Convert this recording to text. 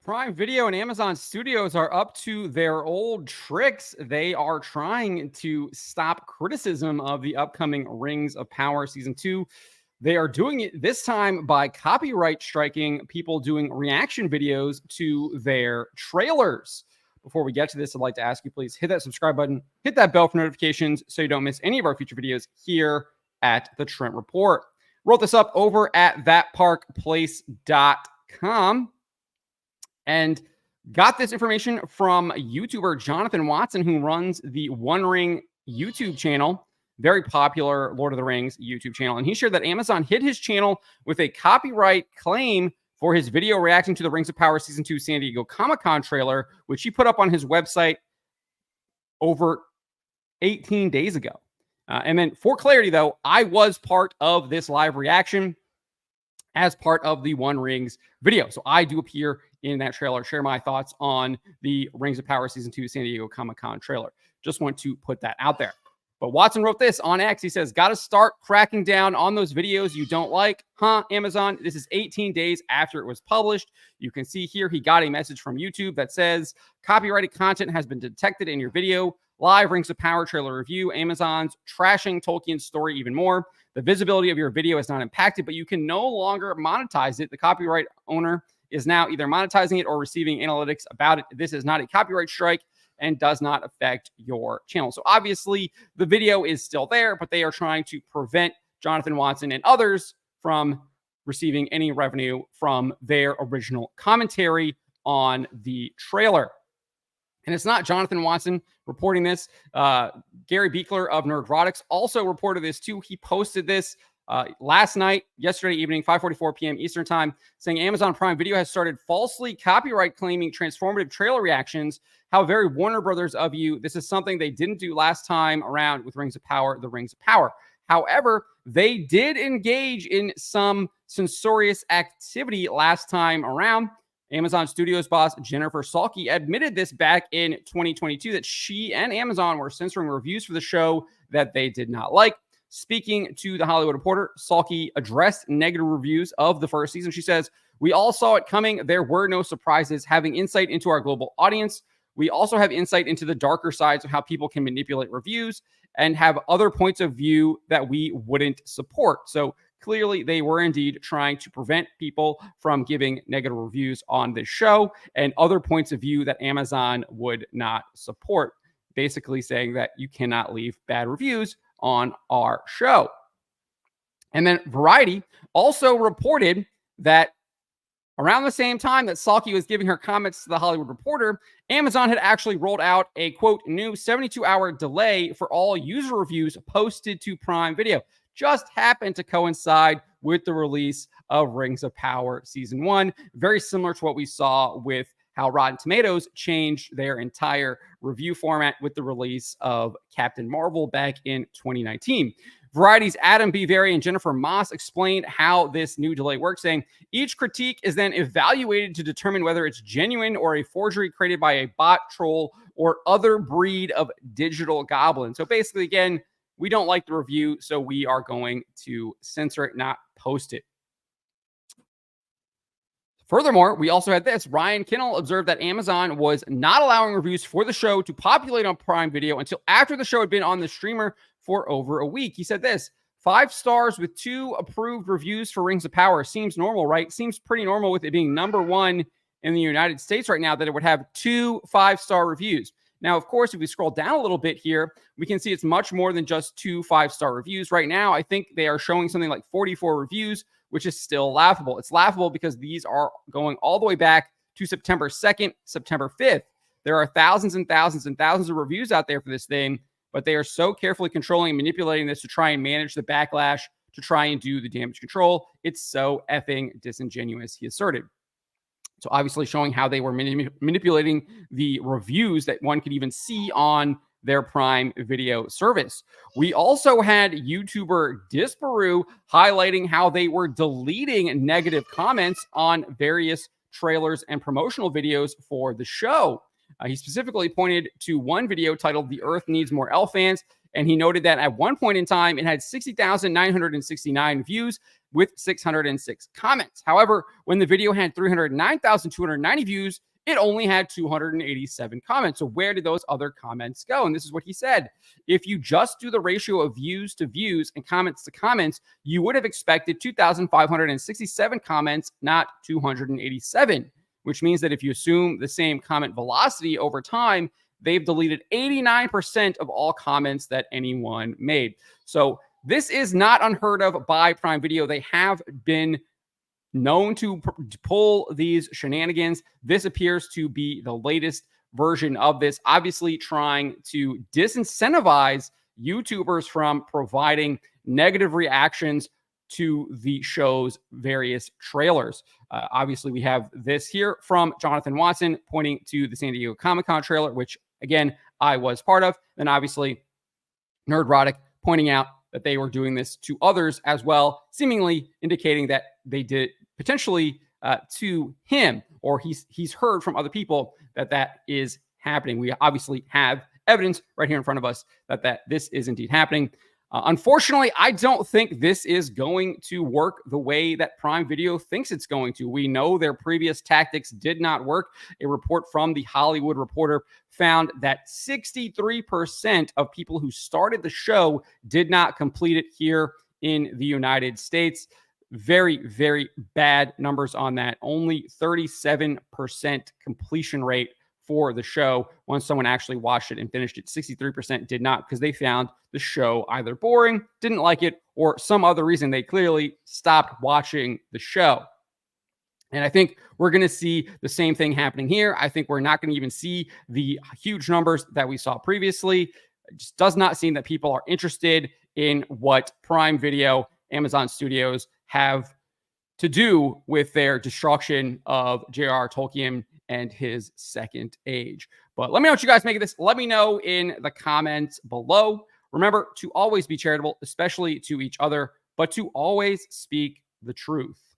Prime Video and Amazon Studios are up to their old tricks. They are trying to stop criticism of the upcoming Rings of Power Season 2. They are doing it this time by copyright striking people doing reaction videos to their trailers. Before we get to this, I'd like to ask you, please hit that subscribe button, hit that bell for notifications so you don't miss any of our future videos here at the Trent Report. Wrote this up over at thatparkplace.com. And got this information from YouTuber Jonathan Watson, who runs the One Ring YouTube channel, very popular Lord of the Rings YouTube channel. And he shared that Amazon hit his channel with a copyright claim for his video reacting to the Rings of Power Season 2 San Diego Comic-Con trailer, which he put up on his website over 18 days ago. And then for clarity, though, I was part of this live reaction as part of the One Rings video. So I do appear in that trailer, share my thoughts on the Rings of Power Season 2 San Diego Comic-Con trailer. Just want to put that out there. But Watson wrote this on X. He says, got to start cracking down on those videos you don't like. Huh, Amazon? This is 18 days after it was published. You can see here he got a message from YouTube that says, copyrighted content has been detected in your video. Live Rings of Power trailer review. Amazon's trashing Tolkien's story even more. The visibility of your video is not impacted, but you can no longer monetize it. The copyright owner is now either monetizing it or receiving analytics about it. This is not a copyright strike and does not affect your channel. So obviously the video is still there, but they are trying to prevent Jonathan Watson and others from receiving any revenue from their original commentary on the trailer. And it's not Jonathan Watson reporting this. Gary Beekler of Nerdrotics also reported this too. He posted this last night, yesterday evening, 5:44 p.m. Eastern time, saying Amazon Prime Video has started falsely copyright claiming transformative trailer reactions. How very Warner Brothers of you. This is something they didn't do last time around with Rings of Power, the Rings of Power. However, they did engage in some censorious activity last time around. Amazon Studios boss Jennifer Salke admitted this back in 2022 that she and Amazon were censoring reviews for the show that they did not like. Speaking to The Hollywood Reporter, Salke addressed negative reviews of the first season. She says, we all saw it coming. There were no surprises. Having insight into our global audience, we also have insight into the darker sides of how people can manipulate reviews and have other points of view that we wouldn't support. So clearly, they were indeed trying to prevent people from giving negative reviews on this show and other points of view that Amazon would not support. Basically saying that you cannot leave bad reviews on our show. And then Variety also reported that around the same time that Salke was giving her comments to The Hollywood Reporter, Amazon had actually rolled out a, quote, new 72-hour delay for all user reviews posted to Prime Video. Just happened to coincide with the release of Rings of Power Season 1. Very similar to what we saw with how Rotten Tomatoes changed their entire review format with the release of Captain Marvel back in 2019. Variety's Adam B. Very and Jennifer Moss explained how this new delay works, saying each critique is then evaluated to determine whether it's genuine or a forgery created by a bot, troll, or other breed of digital goblin. So basically, again, we don't like the review, so we are going to censor it, not post it. Furthermore, we also had this. Ryan Kinnell observed that Amazon was not allowing reviews for the show to populate on Prime Video until after the show had been on the streamer for over a week. He said this, 5 stars with 2 approved reviews for Rings of Power. Seems normal, right? Seems pretty normal with it being #1 in the United States right now that it would have 2 5-star reviews. Now, of course, if we scroll down a little bit here, we can see it's much more than just 2 5-star reviews. Right now, I think they are showing something like 44 reviews, which is still laughable. It's laughable because these are going all the way back to September 2nd, September 5th. There are thousands and thousands and thousands of reviews out there for this thing, but they are so carefully controlling and manipulating this to try and manage the backlash, to try and do the damage control. It's so effing disingenuous, he asserted. So obviously showing how they were manipulating the reviews that one could even see on their Prime Video service. We also had YouTuber Disparu highlighting how they were deleting negative comments on various trailers and promotional videos for the show. He specifically pointed to one video titled "The Earth Needs More Elf Fans," and he noted that at one point in time, it had 60,969 views. with 606 comments. However, when the video had 309,290 views, it only had 287 comments. So where did those other comments go? And this is what he said. If you just do the ratio of views to views and comments to comments, you would have expected 2,567 comments, not 287, which means that if you assume the same comment velocity over time, they've deleted 89% of all comments that anyone made. So this is not unheard of by Prime Video. They have been known to pull these shenanigans. This appears to be the latest version of this, obviously trying to disincentivize YouTubers from providing negative reactions to the show's various trailers. Obviously, we have this here from Jonathan Watson pointing to the San Diego Comic-Con trailer, which, again, I was part of. Then, obviously, Nerdrotic pointing out that they were doing this to others as well, seemingly indicating that they did potentially to him, or he's heard from other people that is happening. We obviously have evidence right here in front of us that this is indeed happening. Unfortunately, I don't think this is going to work the way that Prime Video thinks it's going to. We know their previous tactics did not work. A report from The Hollywood Reporter found that 63% of people who started the show did not complete it here in the United States. Very, very bad numbers on that. Only 37% completion rate for the show. Once someone actually watched it and finished it, 63% did not, because they found the show either boring, didn't like it, or some other reason. They clearly stopped watching the show. And I think we're going to see the same thing happening here. I think we're not going to even see the huge numbers that we saw previously. It just does not seem that people are interested in what Prime Video, Amazon Studios have to do with their destruction of J.R.R. Tolkien and his Second Age. But let me know what you guys make of this. Let me know in the comments below. Remember to always be charitable, especially to each other, but to always speak the truth.